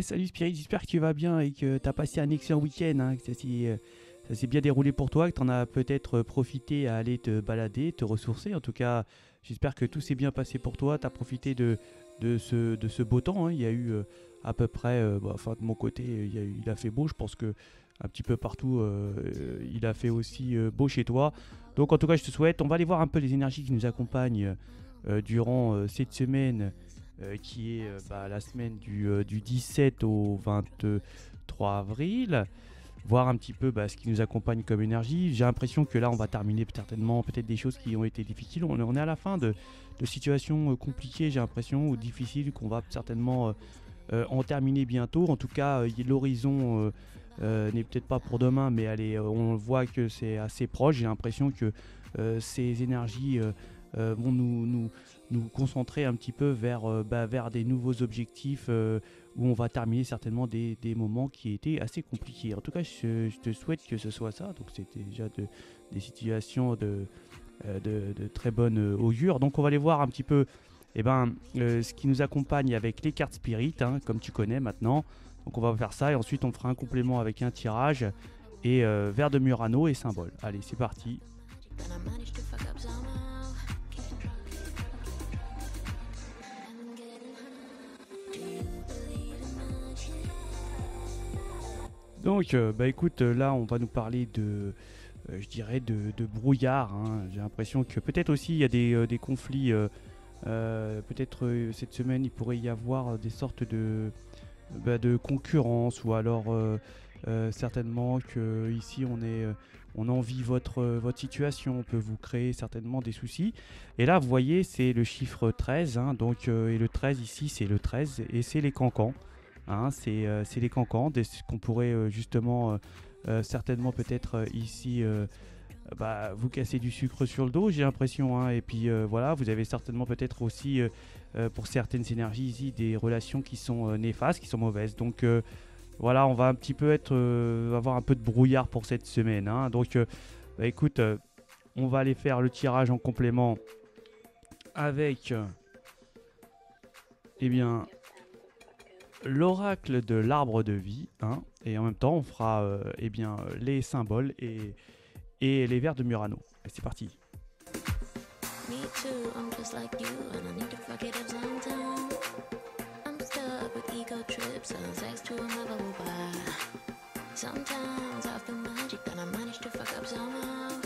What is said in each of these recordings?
Salut Spirit, j'espère que tu vas bien et que tu as passé un excellent week-end, hein, que ça s'est bien déroulé pour toi, que tu en as peut-être profité à aller te balader, te ressourcer. En tout cas, j'espère que tout s'est bien passé pour toi. Tu as profité de ce beau temps, hein. Il y a eu à peu près, enfin de mon côté, il a fait beau. Je pense que un petit peu partout, il a fait aussi beau chez toi. Donc en tout cas, je te souhaite, on va aller voir un peu les énergies qui nous accompagnent durant cette semaine qui est la semaine du 17 au 23 avril, voir un petit peu ce qui nous accompagne comme énergie. J'ai l'impression que là, on va terminer certainement peut-être des choses qui ont été difficiles. On est à la fin de situations compliquées, j'ai l'impression, ou difficiles, qu'on va certainement en terminer bientôt. En tout cas, l'horizon n'est peut-être pas pour demain, mais on voit que c'est assez proche. J'ai l'impression que ces énergies vont nous concentrer un petit peu vers des nouveaux objectifs où on va terminer certainement des moments qui étaient assez compliqués. En tout cas, je te souhaite que ce soit ça. Donc, c'était déjà des situations de très bonne augure. Donc, on va aller voir un petit peu ce qui nous accompagne avec les cartes Spirit, hein, comme tu connais maintenant. Donc, on va faire ça et ensuite, on fera un complément avec un tirage et verre de Murano et symbole. Allez, c'est parti. Donc, écoute, là, on va nous parler je dirais, de brouillard, hein. J'ai l'impression que peut-être aussi il y a des conflits. Peut-être cette semaine, il pourrait y avoir des sortes de concurrence, ou alors certainement que ici on envie votre situation, on peut vous créer certainement des soucis. Et là, vous voyez, c'est le chiffre 13, hein, donc, et le 13 ici, c'est le 13 et c'est les cancans. Hein, c'est les cancans, qu'on pourrait justement certainement peut-être ici vous casser du sucre sur le dos, j'ai l'impression, hein. Et puis voilà, vous avez certainement peut-être aussi pour certaines énergies ici des relations qui sont néfastes, qui sont mauvaises. Donc voilà, on va un petit peu avoir un peu de brouillard pour cette semaine, hein. Donc écoute, on va aller faire le tirage en complément avec eh bien l'oracle de l'arbre de vie, hein, et en même temps on fera les symboles et les vers de Murano. Et c'est parti. Me too, I'm just like you, and I need to fuck it up sometime. I'm stuck with ego trips and sex to a mother will buy. Sometimes I feel magic that I manage to fuck up somehow.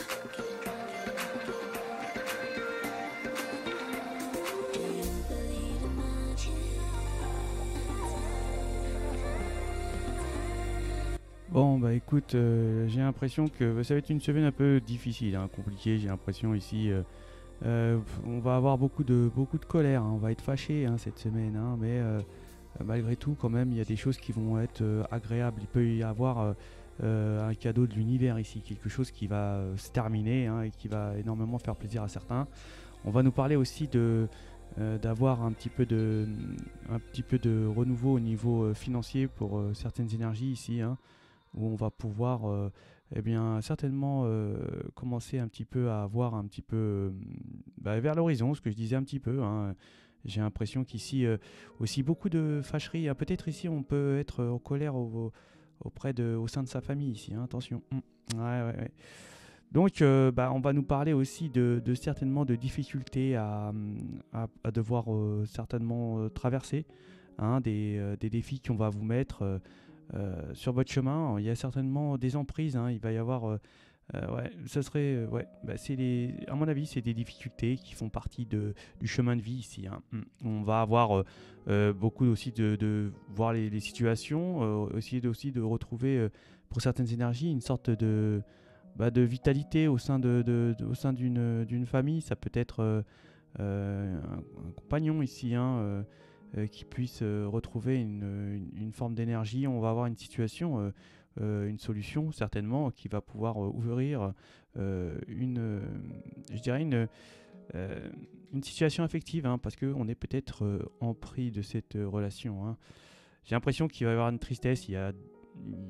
Bon, écoute, j'ai l'impression que ça va être une semaine un peu difficile, hein, compliquée. J'ai l'impression ici, on va avoir beaucoup de colère, hein. On va être fâché, hein, cette semaine, hein, mais malgré tout, quand même, il y a des choses qui vont être agréables. Il peut y avoir un cadeau de l'univers ici, quelque chose qui va se terminer, hein, et qui va énormément faire plaisir à certains. On va nous parler aussi d'avoir un petit peu de renouveau au niveau financier pour certaines énergies ici, hein, où on va pouvoir certainement commencer un petit peu à voir un petit peu vers l'horizon, ce que je disais un petit peu, hein. J'ai l'impression qu'ici aussi beaucoup de fâcheries, hein. Peut-être ici on peut être en colère au sein de sa famille ici, hein, attention. Ouais, ouais, ouais. Donc on va nous parler aussi de certainement de difficultés à devoir certainement traverser, hein, des défis qu'on va vous mettre sur votre chemin. Il y a certainement des emprises, hein. Il va y avoir ouais, ça serait à mon avis, c'est des difficultés qui font partie du chemin de vie ici, hein. On va avoir beaucoup aussi de voir les situations, essayer aussi de retrouver pour certaines énergies une sorte de vitalité au sein d'une famille. Ça peut être un compagnon ici, hein, qui puisse retrouver une forme d'énergie. On va avoir une situation, une solution certainement qui va pouvoir ouvrir je dirais une situation affective, hein, parce qu'on est peut-être empris de cette relation, hein. J'ai l'impression qu'il va y avoir une tristesse. Il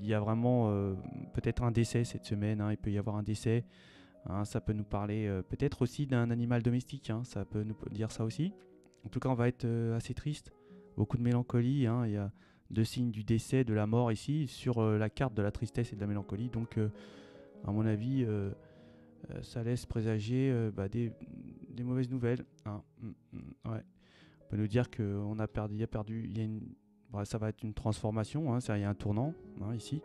y a vraiment peut-être un décès cette semaine, hein. Il peut y avoir un décès, hein. Ça peut nous parler peut-être aussi d'un animal domestique, hein. Ça peut nous dire ça aussi. En tout cas, on va être assez triste. Beaucoup de mélancolie, hein. de signes du décès, de la mort ici, sur la carte de la tristesse et de la mélancolie. Donc, à mon avis, ça laisse présager des mauvaises nouvelles. Hein. Ouais. On peut nous dire qu'on a perdu, ça va être une transformation, hein, il y a un tournant hein, ici.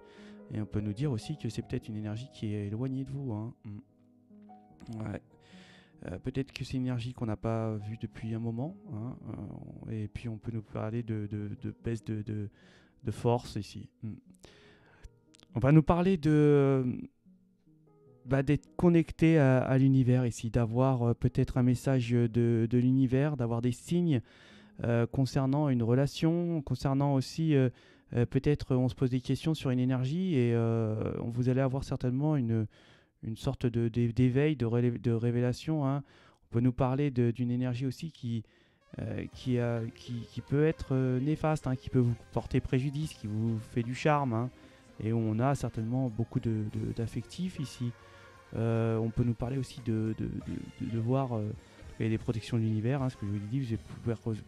Et on peut nous dire aussi que c'est peut-être une énergie qui est éloignée de vous. Hein. Ouais. Peut-être que c'est une énergie qu'on n'a pas vue depuis un moment. Hein, et puis on peut nous parler de baisse de force ici. On va nous parler d'être connecté à l'univers ici, d'avoir peut-être un message de l'univers, d'avoir des signes concernant une relation, concernant aussi peut-être on se pose des questions sur une énergie et vous allez avoir certainement une sorte d'éveil, de révélation. Hein. On peut nous parler d'une énergie aussi qui peut être néfaste, hein, qui peut vous porter préjudice, qui vous fait du charme. Hein, et on a certainement beaucoup d'affectifs ici. On peut nous parler aussi de voir il y a des protections de l'univers, hein, ce que je vous ai dit,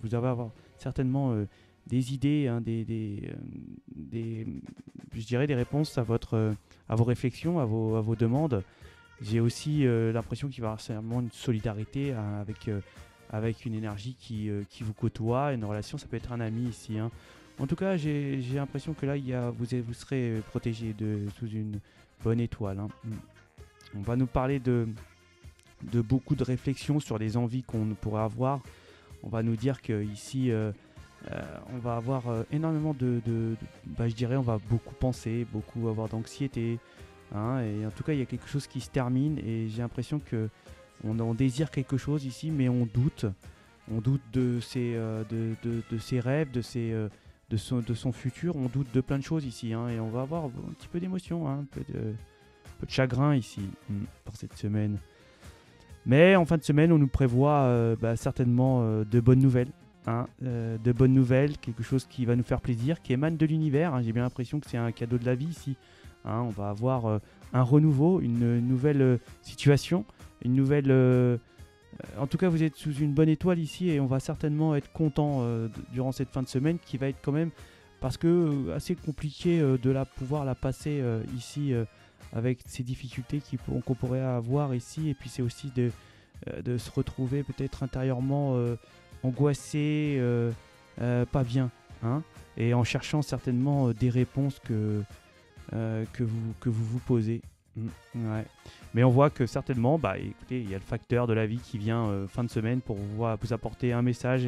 vous allez avoir certainement des idées, hein, je dirais des réponses à vos réflexions, à vos demandes. J'ai aussi l'impression qu'il va y avoir certainement une solidarité hein, avec une énergie qui vous côtoie, une relation, ça peut être un ami ici. Hein. En tout cas, j'ai l'impression que là, vous serez protégé sous une bonne étoile. Hein. On va nous parler de beaucoup de réflexions sur les envies qu'on pourrait avoir. On va nous dire qu'ici, on va avoir énormément je dirais, on va beaucoup penser, beaucoup avoir d'anxiété. Hein, et en tout cas, il y a quelque chose qui se termine et j'ai l'impression qu'on désire quelque chose ici, mais on doute. On doute de ses rêves, de son futur. On doute de plein de choses ici. Hein, et on va avoir un petit peu d'émotion, hein, un peu de chagrin ici pour cette semaine. Mais en fin de semaine, on nous prévoit certainement de bonnes nouvelles. Hein, de bonnes nouvelles, quelque chose qui va nous faire plaisir, qui émane de l'univers. Hein, j'ai bien l'impression que c'est un cadeau de la vie ici. Hein, on va avoir un renouveau, une nouvelle situation, une nouvelle... en tout cas, vous êtes sous une bonne étoile ici et on va certainement être content durant cette fin de semaine qui va être quand même, parce que assez compliqué de pouvoir la passer ici avec ces difficultés qu'on pourrait avoir ici. Et puis c'est aussi de se retrouver peut-être intérieurement angoissé, pas bien. Hein, et en cherchant certainement des réponses que vous posez. Ouais. Mais on voit que certainement, écoutez, il y a le facteur de la vie qui vient fin de semaine pour vous apporter un message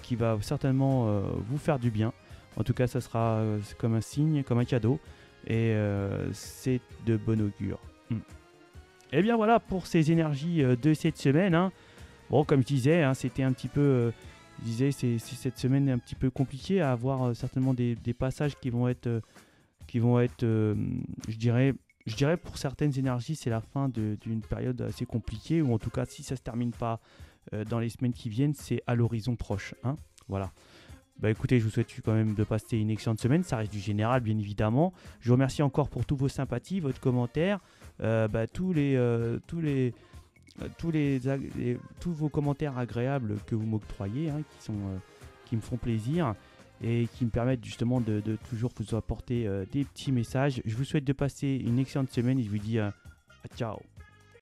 qui va certainement vous faire du bien. En tout cas, ça sera comme un signe, comme un cadeau. Et c'est de bon augure. Et bien voilà pour ces énergies de cette semaine. Hein. Bon, comme je disais, hein, c'était un petit peu... c'est cette semaine un petit peu compliquée à avoir certainement des passages qui vont être... je dirais pour certaines énergies, c'est la fin d'une période assez compliquée, ou en tout cas, si ça ne se termine pas dans les semaines qui viennent, c'est à l'horizon proche. Hein, voilà. Écoutez, je vous souhaite quand même de passer une excellente semaine. Ça reste du général, bien évidemment. Je vous remercie encore pour tous vos sympathies, votre commentaire, tous vos commentaires agréables que vous m'octroyez, hein, qui me font plaisir et qui me permettent justement de toujours vous apporter des petits messages. Je vous souhaite de passer une excellente semaine et je vous dis à ciao.